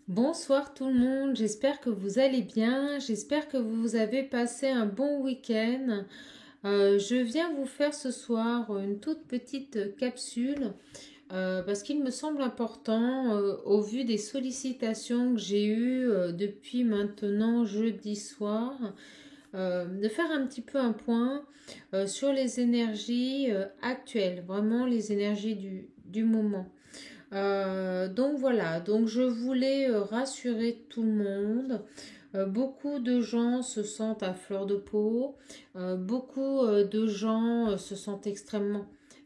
Bonsoir tout le monde, j'espère que vous allez bien, j'espère que vous avez passé un bon week-end. Je viens vous faire ce soir une toute petite capsule parce qu'il me semble important au vu des sollicitations que j'ai eues depuis maintenant jeudi soir, de faire un petit peu un point sur les énergies actuelles, vraiment les énergies du moment. Donc voilà, donc je voulais rassurer tout le monde. Beaucoup de gens se sentent à fleur de peau. Beaucoup de gens se sentent extrêmement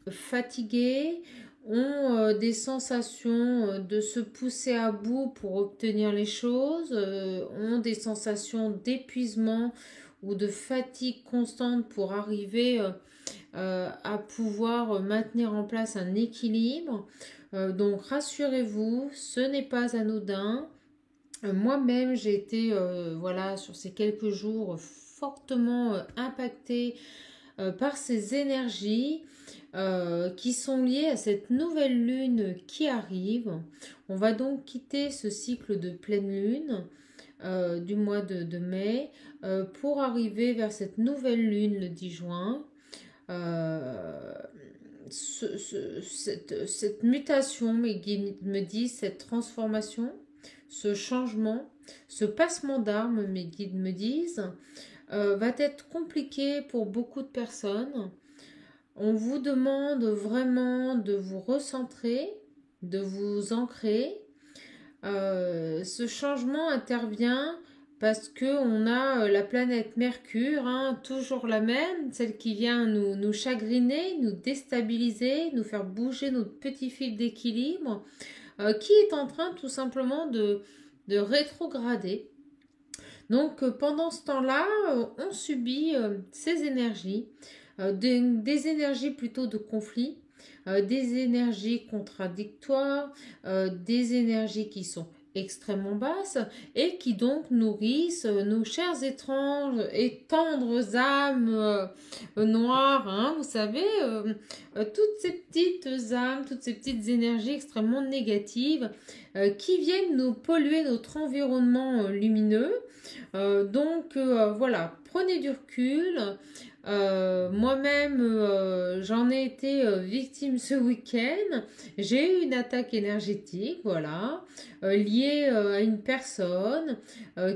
fatigués, ont des sensations de se pousser à bout pour obtenir les choses, ont des sensations d'épuisement ou de fatigue constante pour arriver à pouvoir maintenir en place un équilibre. Donc rassurez-vous, ce n'est pas anodin. Moi-même, j'ai été voilà, sur ces quelques jours fortement impactée par ces énergies qui sont liées à cette nouvelle lune qui arrive. On va donc quitter ce cycle de pleine lune du mois de mai pour arriver vers cette nouvelle lune le 10 juin. Euh, cette mutation, mes guides me disent, cette transformation, ce changement, ce passement d'armes, mes guides me disent, va être compliqué pour beaucoup de personnes. On vous demande vraiment de vous recentrer, de vous ancrer. Ce changement intervient parce que on a la planète Mercure, hein, toujours la même, celle qui vient nous chagriner, nous déstabiliser, nous faire bouger notre petit fil d'équilibre, qui est en train tout simplement de rétrograder. Donc pendant ce temps-là, on subit ces énergies, des énergies plutôt de conflit, des énergies contradictoires, des énergies qui sont extrêmement basses et qui donc nourrissent nos chers étranges et tendres âmes noires, hein, vous savez, toutes ces petites âmes, toutes ces petites énergies extrêmement négatives qui viennent nous polluer notre environnement lumineux. Donc voilà, prenez du recul. Moi-même, j'en ai été victime ce week-end. J'ai eu une attaque énergétique, voilà, liée à une personne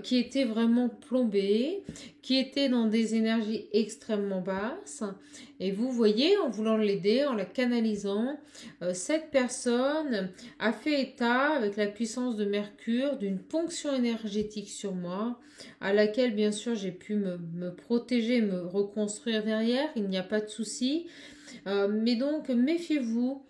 qui était vraiment plombée, qui était dans des énergies extrêmement basses. Et vous voyez, en voulant l'aider, en la canalisant, cette personne a fait état, avec la puissance de Mercure, d'une ponction énergétique sur moi, à laquelle bien sûr j'ai pu me protéger, me reconstruire derrière, il n'y a pas de souci. Mais donc méfiez-vous,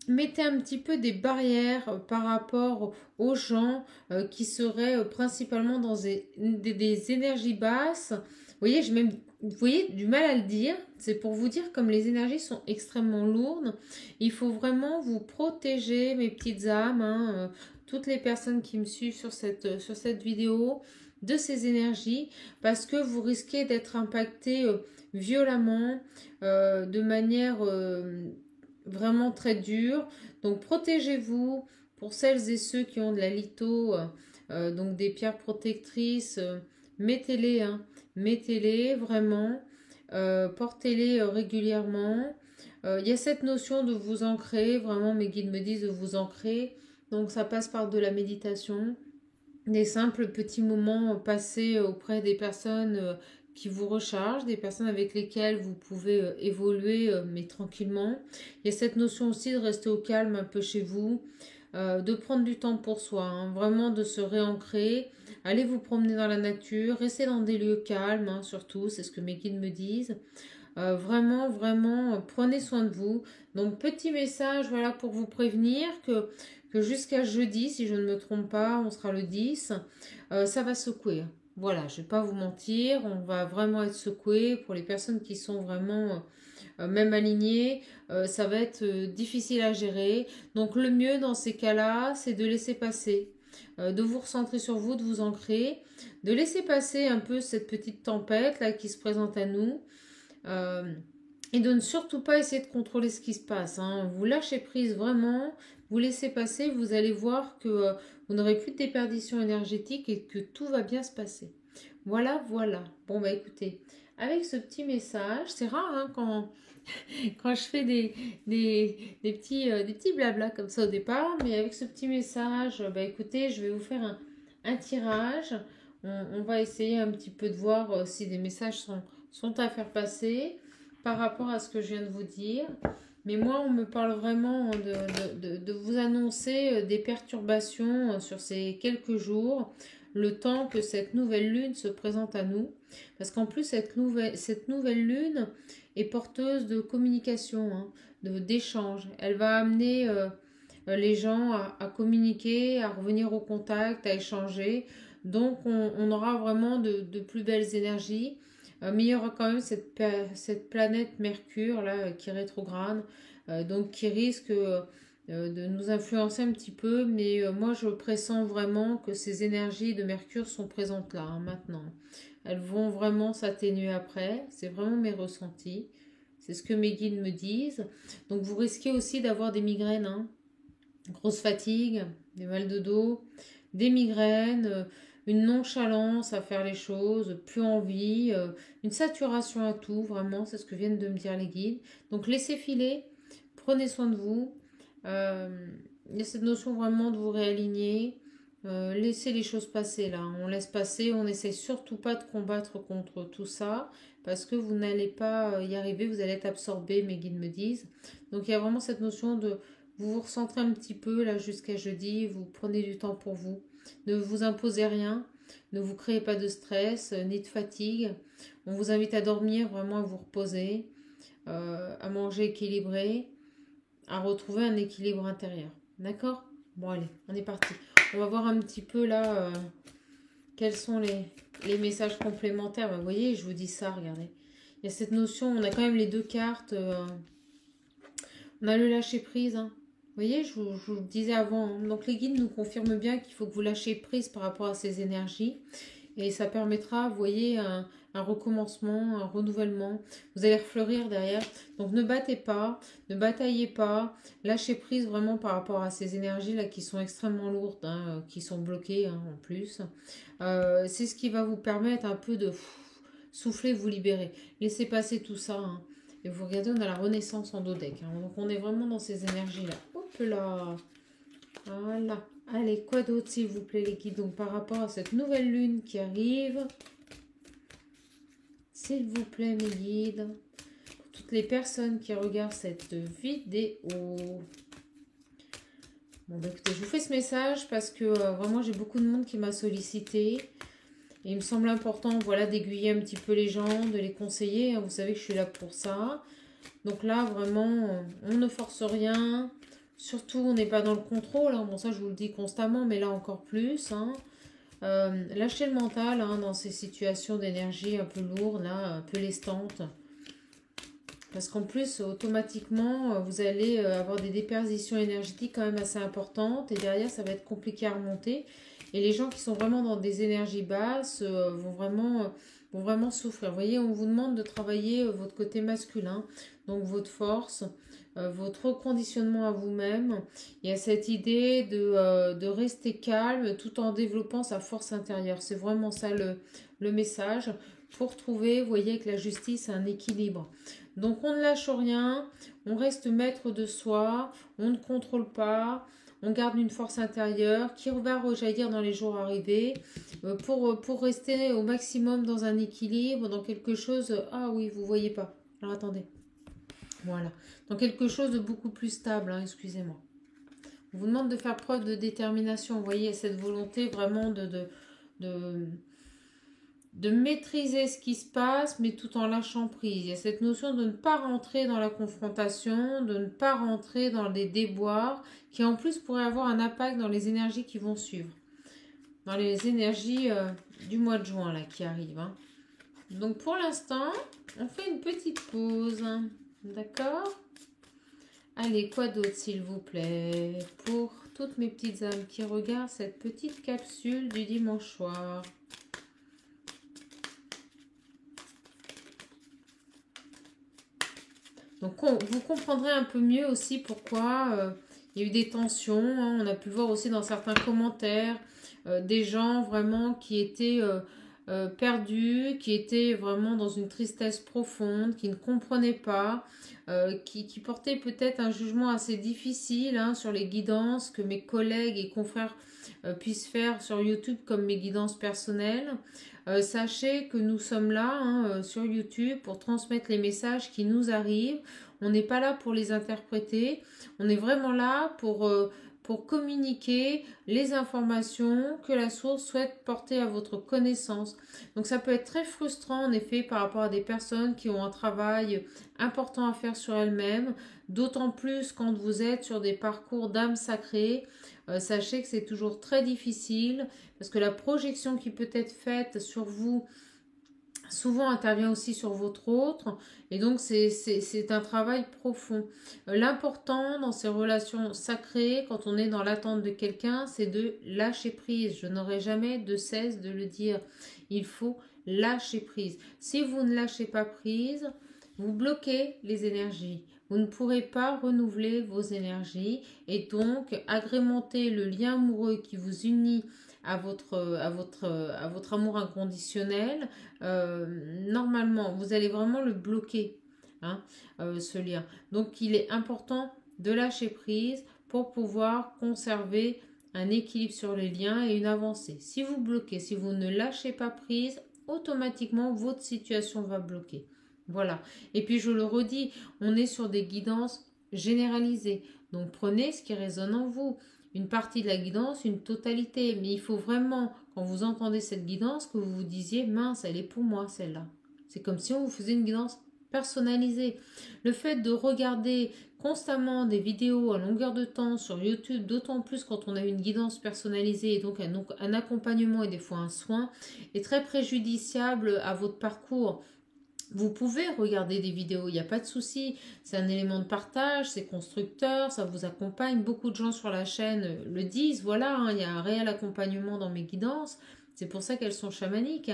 mettez un petit peu des barrières par rapport aux gens qui seraient principalement dans des énergies basses. Vous voyez, vous voyez, du mal à le dire. C'est pour vous dire comme les énergies sont extrêmement lourdes. Il faut vraiment vous protéger, mes petites âmes, hein, toutes les personnes qui me suivent sur cette vidéo, de ces énergies, parce que vous risquez d'être impacté violemment, de manière vraiment très dure. Donc protégez-vous. Pour celles et ceux qui ont de la litho, donc des pierres protectrices, mettez-les, hein, mettez-les vraiment, portez-les régulièrement. Il y a cette notion de vous ancrer, vraiment mes guides me disent de vous ancrer. Donc ça passe par de la méditation, des simples petits moments passés auprès des personnes qui vous rechargent, des personnes avec lesquelles vous pouvez évoluer mais tranquillement. Il y a cette notion aussi de rester au calme un peu chez vous, de prendre du temps pour soi, hein, vraiment de se réancrer. Allez vous promener dans la nature, restez dans des lieux calmes, hein, surtout, c'est ce que mes guides me disent. Vraiment, vraiment, prenez soin de vous. Donc, petit message, voilà, pour vous prévenir que jusqu'à jeudi, si je ne me trompe pas, on sera le 10, ça va secouer. Voilà, je ne vais pas vous mentir, on va vraiment être secoué. Pour les personnes qui sont vraiment même alignées, ça va être difficile à gérer. Donc, le mieux dans ces cas-là, c'est de laisser passer, de vous recentrer sur vous, de vous ancrer, de laisser passer un peu cette petite tempête là qui se présente à nous. Euh, Et de ne surtout pas essayer de contrôler ce qui se passe, hein. Vous lâchez prise vraiment, vous laissez passer, vous allez voir que vous n'aurez plus de déperdition énergétique et que tout va bien se passer. Voilà, voilà. Bon, bah écoutez, avec ce petit message, c'est rare hein, quand je fais des petits blablas comme ça au départ, mais avec ce petit message, bah écoutez, je vais vous faire un tirage. On va essayer un petit peu de voir si des messages sont à faire passer par rapport à ce que je viens de vous dire. Mais moi, on me parle vraiment de vous annoncer des perturbations sur ces quelques jours, le temps que cette nouvelle lune se présente à nous. Parce qu'en plus, cette nouvelle lune est porteuse de communication, hein, d'échange. Elle va amener les gens à communiquer, à revenir au contact, à échanger. Donc, on aura vraiment de plus belles énergies. Mais il y aura quand même cette planète Mercure là qui rétrograde, donc qui risque de nous influencer un petit peu. Mais moi, je pressens vraiment que ces énergies de Mercure sont présentes là, hein, maintenant. Elles vont vraiment s'atténuer après. C'est vraiment mes ressentis. C'est ce que mes guides me disent. Donc, vous risquez aussi d'avoir des migraines, hein, grosse fatigue, des mal de dos, des migraines, une nonchalance à faire les choses, plus envie, une saturation à tout, vraiment, c'est ce que viennent de me dire les guides. Donc laissez filer, prenez soin de vous. Il y a cette notion vraiment de vous réaligner. Laissez les choses passer là, on laisse passer, on n'essaie surtout pas de combattre contre tout ça parce que vous n'allez pas y arriver, vous allez être absorbé, mes guides me disent. Donc il y a vraiment cette notion de vous vous recentrez un petit peu là jusqu'à jeudi, vous prenez du temps pour vous. Ne vous imposez rien, ne vous créez pas de stress ni de fatigue. On vous invite à dormir, vraiment à vous reposer, à manger équilibré, à retrouver un équilibre intérieur. D'accord? Bon allez, on est parti. On va voir un petit peu là quels sont les messages complémentaires. Bah, vous voyez, je vous dis ça, regardez. Il y a cette notion, on a quand même les deux cartes. On a le lâcher prise, hein. Vous voyez, je vous le disais avant, hein. Donc les guides nous confirment bien qu'il faut que vous lâchiez prise par rapport à ces énergies. Et ça permettra, vous voyez, un recommencement, un renouvellement. Vous allez refleurir derrière. Donc ne battez pas, ne bataillez pas. Lâchez prise vraiment par rapport à ces énergies-là qui sont extrêmement lourdes, hein, qui sont bloquées hein, en plus. C'est ce qui va vous permettre un peu de souffler, vous libérer. Laissez passer tout ça, hein. Et vous regardez, on a la renaissance en dodec, hein. Donc on est vraiment dans ces énergies-là. Hop là. Voilà. Allez, quoi d'autre s'il vous plaît les guides? Donc par rapport à cette nouvelle lune qui arrive, s'il vous plaît mes guides, pour toutes les personnes qui regardent cette vidéo. Bon bah écoutez, je vous fais ce message parce que vraiment j'ai beaucoup de monde qui m'a sollicité. Et il me semble important, voilà, d'aiguiller un petit peu les gens, de les conseiller, hein. Vous savez que je suis là pour ça. Donc là, vraiment, on ne force rien. Surtout, on n'est pas dans le contrôle, hein. Bon, ça, je vous le dis constamment, mais là encore plus, hein. Lâchez le mental hein, dans ces situations d'énergie un peu lourdes, là, un peu lestantes. Parce qu'en plus, automatiquement, vous allez avoir des déperditions énergétiques quand même assez importantes. Et derrière, ça va être compliqué à remonter. Et les gens qui sont vraiment dans des énergies basses vont vraiment souffrir. Vous voyez, on vous demande de travailler votre côté masculin, donc votre force, votre reconditionnement à vous-même. Il y a cette idée de rester calme tout en développant sa force intérieure. C'est vraiment ça le message pour trouver, vous voyez, avec la justice, un équilibre. Donc on ne lâche rien, on reste maître de soi, on ne contrôle pas, on garde une force intérieure qui va rejaillir dans les jours arrivés pour rester au maximum dans un équilibre, dans quelque chose... Ah oui, vous voyez pas. Alors attendez. Voilà. Dans quelque chose de beaucoup plus stable, hein, excusez-moi. On vous demande de faire preuve de détermination. Vous voyez, cette volonté vraiment de maîtriser ce qui se passe, mais tout en lâchant prise. Il y a cette notion de ne pas rentrer dans la confrontation, de ne pas rentrer dans des déboires, qui en plus pourraient avoir un impact dans les énergies qui vont suivre. Dans les énergies du mois de juin, là, qui arrivent, hein. Donc, pour l'instant, on fait une petite pause. D'accord? Allez, quoi d'autre, s'il vous plaît? Pour toutes mes petites âmes qui regardent cette petite capsule du dimanche soir. Donc, vous comprendrez un peu mieux aussi pourquoi il y a eu des tensions. Hein. On a pu voir aussi dans certains commentaires des gens vraiment qui étaient perdus, qui étaient vraiment dans une tristesse profonde, qui ne comprenaient pas, qui portaient peut-être un jugement assez difficile hein, sur les guidances que mes collègues et confrères puissent faire sur YouTube comme mes guidances personnelles. Sachez que nous sommes là hein, sur YouTube pour transmettre les messages qui nous arrivent. On n'est pas là pour les interpréter. On est vraiment là pour communiquer les informations que la source souhaite porter à votre connaissance. Donc ça peut être très frustrant en effet par rapport à des personnes qui ont un travail important à faire sur elles-mêmes, d'autant plus quand vous êtes sur des parcours d'âme sacrée. Sachez que c'est toujours très difficile parce que la projection qui peut être faite sur vous souvent intervient aussi sur votre autre et donc c'est un travail profond. L'important dans ces relations sacrées, quand on est dans l'attente de quelqu'un, c'est de lâcher prise. Je n'aurai jamais de cesse de le dire. Il faut lâcher prise. Si vous ne lâchez pas prise, vous bloquez les énergies. Vous ne pourrez pas renouveler vos énergies et donc agrémenter le lien amoureux qui vous unit à votre amour inconditionnel. Normalement, vous allez vraiment le bloquer, hein, ce lien. Donc, il est important de lâcher prise pour pouvoir conserver un équilibre sur les liens et une avancée. Si vous bloquez, si vous ne lâchez pas prise, automatiquement, votre situation va bloquer. Voilà. Et puis, je le redis, on est sur des guidances généralisées. Donc, prenez ce qui résonne en vous. Une partie de la guidance, une totalité. Mais il faut vraiment, quand vous entendez cette guidance, que vous vous disiez, mince, elle est pour moi, celle-là. C'est comme si on vous faisait une guidance personnalisée. Le fait de regarder constamment des vidéos à longueur de temps sur YouTube, d'autant plus quand on a une guidance personnalisée et donc un accompagnement et des fois un soin, est très préjudiciable à votre parcours. Vous pouvez regarder des vidéos, il n'y a pas de souci. C'est un élément de partage, c'est constructeur, ça vous accompagne. Beaucoup de gens sur la chaîne le disent. Voilà, hein, il y a un réel accompagnement dans mes guidances. C'est pour ça qu'elles sont chamaniques.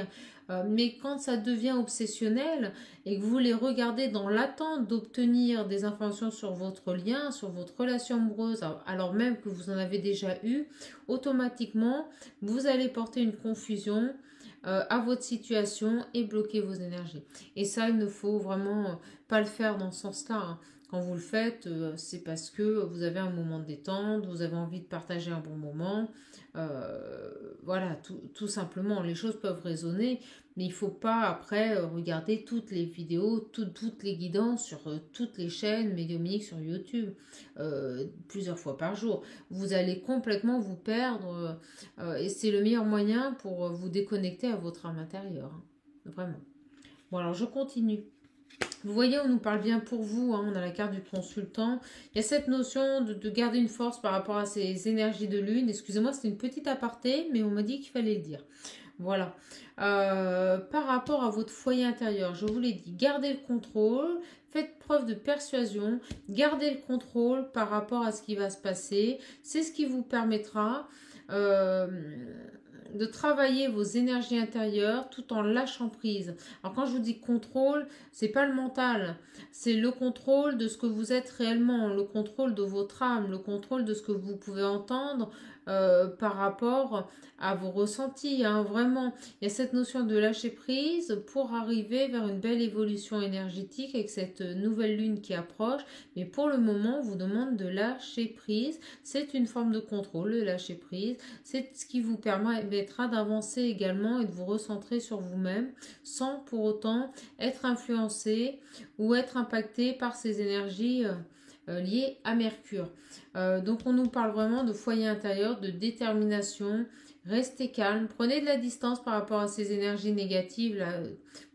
Mais quand ça devient obsessionnel et que vous les regardez dans l'attente d'obtenir des informations sur votre lien, sur votre relation amoureuse, alors même que vous en avez déjà eu, automatiquement, vous allez porter une confusion à votre situation et bloquer vos énergies. Et ça, il ne faut vraiment pas le faire dans ce sens-là. Hein. Quand vous le faites, c'est parce que vous avez un moment de détente, vous avez envie de partager un bon moment. Voilà, tout simplement, les choses peuvent résonner, mais il ne faut pas après regarder toutes les vidéos, toutes les guidances sur toutes les chaînes médiumniques sur YouTube, plusieurs fois par jour. Vous allez complètement vous perdre et c'est le meilleur moyen pour vous déconnecter à votre âme intérieure. Hein, vraiment. Bon, alors je continue. Vous voyez, on nous parle bien pour vous, hein, on a la carte du consultant. Il y a cette notion de garder une force par rapport à ces énergies de lune. Excusez-moi, c'était une petite aparté, mais on m'a dit qu'il fallait le dire. Voilà. Par rapport à votre foyer intérieur, je vous l'ai dit, gardez le contrôle, faites preuve de persuasion, gardez le contrôle par rapport à ce qui va se passer. C'est ce qui vous permettra de travailler vos énergies intérieures tout en lâchant prise. Alors quand je vous dis contrôle, c'est pas le mental, c'est le contrôle de ce que vous êtes réellement, le contrôle de votre âme, le contrôle de ce que vous pouvez entendre par rapport à vos ressentis. Hein, vraiment, il y a cette notion de lâcher prise pour arriver vers une belle évolution énergétique avec cette nouvelle lune qui approche. Mais pour le moment, on vous demande de lâcher prise. C'est une forme de contrôle, le lâcher prise. C'est ce qui vous permettra d'avancer également et de vous recentrer sur vous-même sans pour autant être influencé ou être impacté par ces énergies liées à Mercure. Donc on nous parle vraiment de foyer intérieur, de détermination. Restez calme, prenez de la distance par rapport à ces énergies négatives là,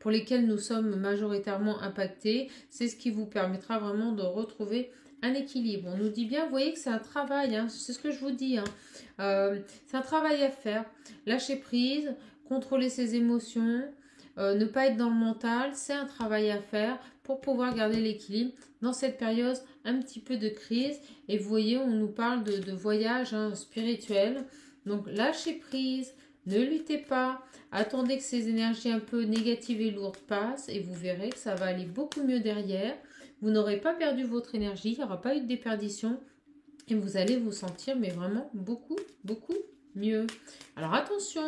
pour lesquelles nous sommes majoritairement impactés. C'est ce qui vous permettra vraiment de retrouver un équilibre. On nous dit bien, vous voyez que c'est un travail, hein, c'est ce que je vous dis. Hein. C'est un travail à faire. Lâcher prise, contrôler ses émotions, ne pas être dans le mental, c'est un travail à faire pour pouvoir garder l'équilibre dans cette période un petit peu de crise. Et vous voyez, on nous parle de voyage hein, spirituel. Donc lâchez prise, ne luttez pas, attendez que ces énergies un peu négatives et lourdes passent et vous verrez que ça va aller beaucoup mieux derrière. Vous n'aurez pas perdu votre énergie, il n'y aura pas eu de déperdition. Et vous allez vous sentir, mais vraiment beaucoup, beaucoup mieux. Alors attention,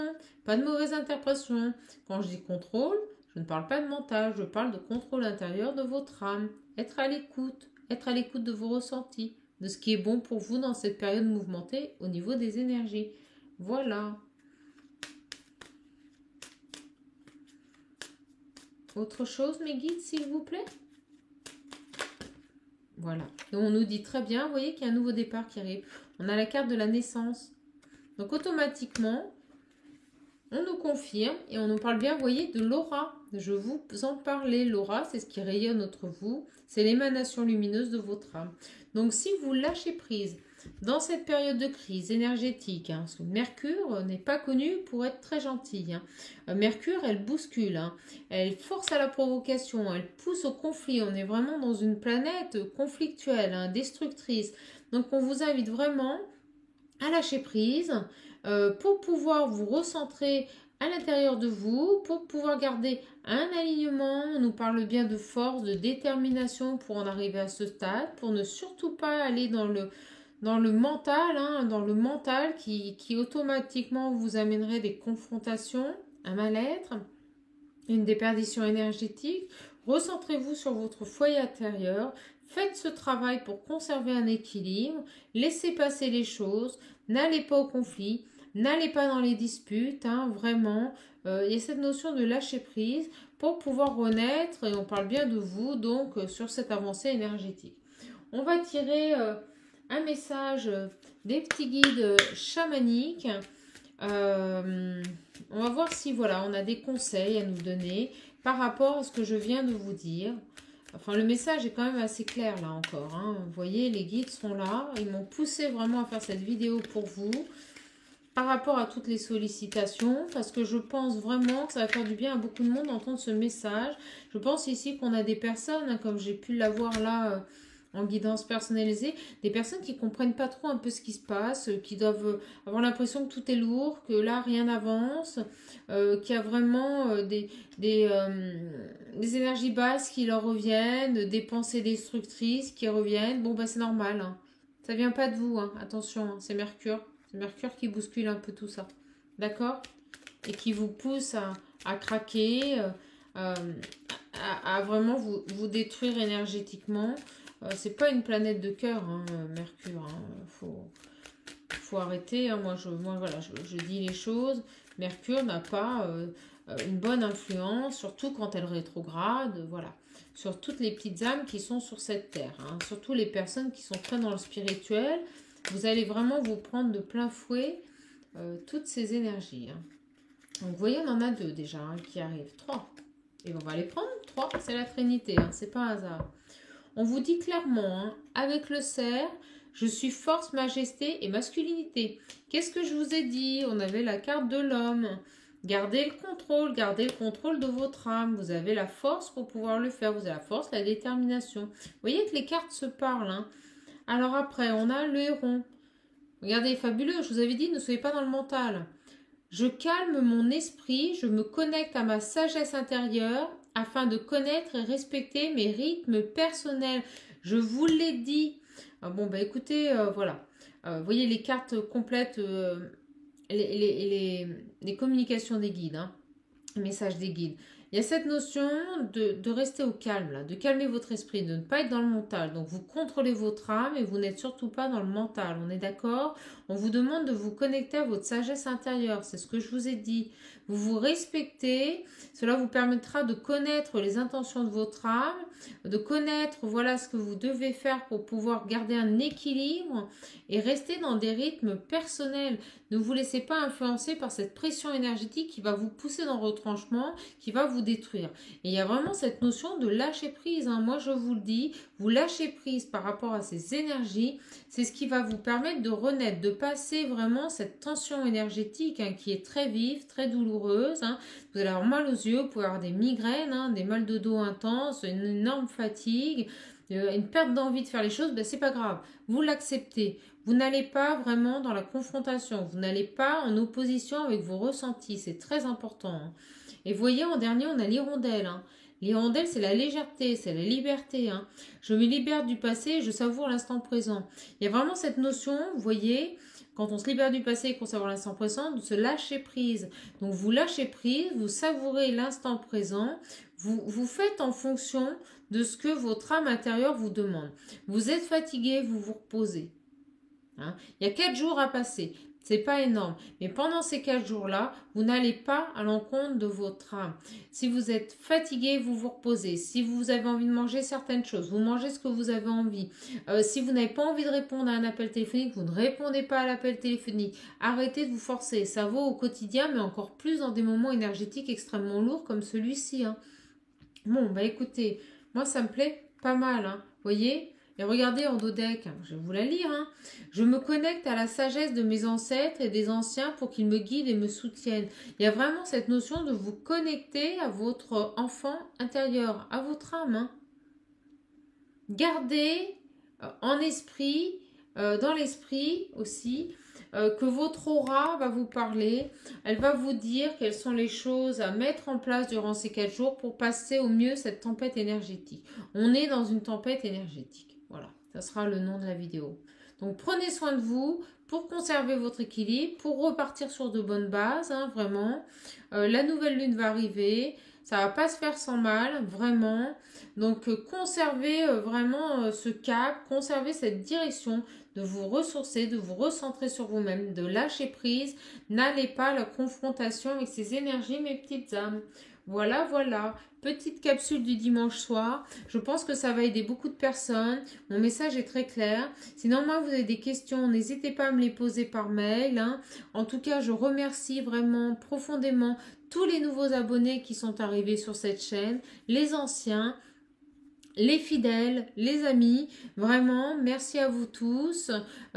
pas de mauvaise interprétation. Quand je dis contrôle, je ne parle pas de mental, je parle de contrôle intérieur de votre âme. Être à l'écoute de vos ressentis, de ce qui est bon pour vous dans cette période mouvementée au niveau des énergies. Voilà. Autre chose, mes guides, s'il vous plaît? Voilà. Et on nous dit très bien, vous voyez qu'il y a un nouveau départ qui arrive. On a la carte de la naissance. Donc automatiquement, on nous confirme et on nous parle bien, vous voyez, de l'aura. Je vous en parlais. L'aura, c'est ce qui rayonne autour de vous. C'est l'émanation lumineuse de votre âme. Donc si vous lâchez prise dans cette période de crise énergétique, parce que Mercure n'est pas connu pour être très gentil. Mercure, elle bouscule, elle force à la provocation, elle pousse au conflit. On est vraiment dans une planète conflictuelle, destructrice. Donc on vous invite vraiment à lâcher prise pour pouvoir vous recentrer à l'intérieur de vous, pour pouvoir garder un alignement. On nous parle bien de force, de détermination pour en arriver à ce stade, pour ne surtout pas aller dans le mental, qui automatiquement vous amènerait des confrontations, un mal-être, une déperdition énergétique. Recentrez-vous sur votre foyer intérieur, faites ce travail pour conserver un équilibre, laissez passer les choses, n'allez pas au conflit, n'allez pas dans les disputes, vraiment. Il y a cette notion de lâcher prise pour pouvoir renaître, et on parle bien de vous, donc sur cette avancée énergétique. On va tirer un message des petits guides chamaniques. On va voir si voilà, on a des conseils à nous donner par rapport à ce que je viens de vous dire. Enfin, le message est quand même assez clair là encore. Vous voyez, les guides sont là. Ils m'ont poussé vraiment à faire cette vidéo pour vous par rapport à toutes les sollicitations, parce que je pense vraiment que ça va faire du bien à beaucoup de monde d'entendre ce message. Je pense ici qu'on a des personnes, comme j'ai pu l'avoir là en guidance personnalisée, des personnes qui ne comprennent pas trop un peu ce qui se passe, qui doivent avoir l'impression que tout est lourd, que là rien n'avance, qu'il y a vraiment des énergies basses qui leur reviennent, des pensées destructrices qui reviennent. Bon, c'est normal. Ça vient pas de vous, attention, c'est Mercure. C'est Mercure qui bouscule un peu tout ça. D'accord? Et qui vous pousse à craquer, à vraiment vous détruire énergétiquement. C'est pas une planète de cœur, Mercure. Faut arrêter. Moi, je dis les choses. Mercure n'a pas une bonne influence, surtout quand elle rétrograde. Voilà. Sur toutes les petites âmes qui sont sur cette terre. Surtout les personnes qui sont très dans le spirituel. Vous allez vraiment vous prendre de plein fouet toutes ces énergies. Donc, vous voyez, on en a 2 déjà qui arrivent. 3. Et on va les prendre. 3, c'est la Trinité. C'est pas un hasard. On vous dit clairement, avec le cerf, je suis force, majesté et masculinité. Qu'est-ce que je vous ai dit? On avait la carte de l'homme. Gardez le contrôle de votre âme. Vous avez la force pour pouvoir le faire. Vous avez la force, la détermination. Vous voyez que les cartes se parlent. Alors après, on a le héron. Regardez, fabuleux, je vous avais dit, ne soyez pas dans le mental. Je calme mon esprit, je me connecte à ma sagesse intérieure afin de connaître et respecter mes rythmes personnels. Je vous l'ai dit. Écoutez, voilà. Vous voyez les cartes complètes, les communications des guides, les messages des guides. Il y a cette notion de rester au calme, là, de calmer votre esprit, de ne pas être dans le mental. Donc, vous contrôlez votre âme et vous n'êtes surtout pas dans le mental. On est d'accord? On vous demande de vous connecter à votre sagesse intérieure. C'est ce que je vous ai dit. Vous vous respectez. Cela vous permettra de connaître les intentions de votre âme, de connaître, voilà, ce que vous devez faire pour pouvoir garder un équilibre et rester dans des rythmes personnels. Ne vous laissez pas influencer par cette pression énergétique qui va vous pousser dans le retranchement, qui va vous détruire. Et il y a vraiment cette notion de lâcher prise. Moi, je vous le dis, vous lâchez prise par rapport à ces énergies. C'est ce qui va vous permettre de renaître, de passer vraiment cette tension énergétique qui est très vive, très douloureuse. Vous allez avoir mal aux yeux, vous pouvez avoir des migraines, des mal de dos intenses, une énorme fatigue, une perte d'envie de faire les choses. C'est pas grave, vous l'acceptez. Vous n'allez pas vraiment dans la confrontation, vous n'allez pas en opposition avec vos ressentis, c'est très important. Et voyez, en dernier, on a l'hirondelle. L'hirondelle, c'est la légèreté, c'est la liberté. Hein. Je me libère du passé, je savoure l'instant présent. Il y a vraiment cette notion, vous voyez, quand on se libère du passé et qu'on savoure l'instant présent, de se lâcher prise. Donc vous lâchez prise, vous savourez l'instant présent, vous faites en fonction de ce que votre âme intérieure vous demande. Vous êtes fatigué, vous vous reposez. Hein. Il y a 4 jours à passer. C'est pas énorme. Mais pendant ces 4 jours-là, vous n'allez pas à l'encontre de votre âme. Si vous êtes fatigué, vous vous reposez. Si vous avez envie de manger certaines choses, vous mangez ce que vous avez envie. Si vous n'avez pas envie de répondre à un appel téléphonique, vous ne répondez pas à l'appel téléphonique. Arrêtez de vous forcer. Ça vaut au quotidien, mais encore plus dans des moments énergétiques extrêmement lourds comme celui-ci. Hein. Bon, bah écoutez, moi ça me plaît pas mal. Hein. Vous voyez ? Et regardez en dos deck, je vais vous la lire. Hein. Je me connecte à la sagesse de mes ancêtres et des anciens pour qu'ils me guident et me soutiennent. Il y a vraiment cette notion de vous connecter à votre enfant intérieur, à votre âme. Hein. Gardez en esprit, dans l'esprit aussi, que votre aura va vous parler. Elle va vous dire quelles sont les choses à mettre en place durant ces 4 jours pour passer au mieux cette tempête énergétique. On est dans une tempête énergétique. Voilà, ça sera le nom de la vidéo. Donc prenez soin de vous pour conserver votre équilibre, pour repartir sur de bonnes bases, hein, vraiment. La nouvelle lune va arriver, ça va pas se faire sans mal, vraiment. Donc conservez vraiment ce cap, conservez cette direction de vous ressourcer, de vous recentrer sur vous-même, de lâcher prise. N'allez pas à la confrontation avec ces énergies, mes petites âmes. Voilà, voilà. Petite capsule du dimanche soir. Je pense que ça va aider beaucoup de personnes. Mon message est très clair. Si normalement vous avez des questions, n'hésitez pas à me les poser par mail. Hein. En tout cas, je remercie vraiment profondément tous les nouveaux abonnés qui sont arrivés sur cette chaîne, les anciens, les fidèles, les amis, vraiment, merci à vous tous.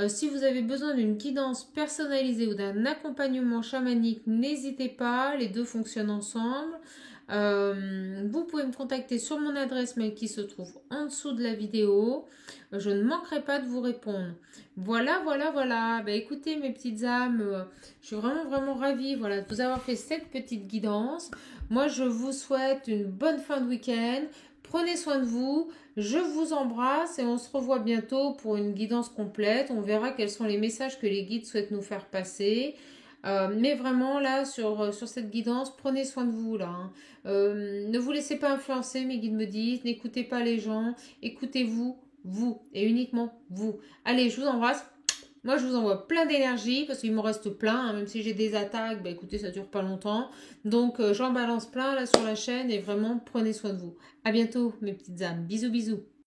Si vous avez besoin d'une guidance personnalisée ou d'un accompagnement chamanique, n'hésitez pas, les deux fonctionnent ensemble. Vous pouvez me contacter sur mon adresse mail qui se trouve en dessous de la vidéo. Je ne manquerai pas de vous répondre. Voilà, voilà, voilà. Bah, écoutez mes petites âmes, je suis vraiment, vraiment ravie voilà, de vous avoir fait cette petite guidance. Moi, je vous souhaite une bonne fin de week-end. Prenez soin de vous, je vous embrasse et on se revoit bientôt pour une guidance complète. On verra quels sont les messages que les guides souhaitent nous faire passer. Mais vraiment là sur cette guidance, prenez soin de vous là. Hein. Ne vous laissez pas influencer, mes guides me disent, n'écoutez pas les gens, écoutez-vous, vous et uniquement vous. Allez, je vous embrasse. Moi, je vous envoie plein d'énergie parce qu'il m'en reste plein. Hein, même si j'ai des attaques, bah, écoutez, ça dure pas longtemps. Donc, j'en balance plein là sur la chaîne et vraiment, prenez soin de vous. À bientôt, mes petites âmes. Bisous, bisous.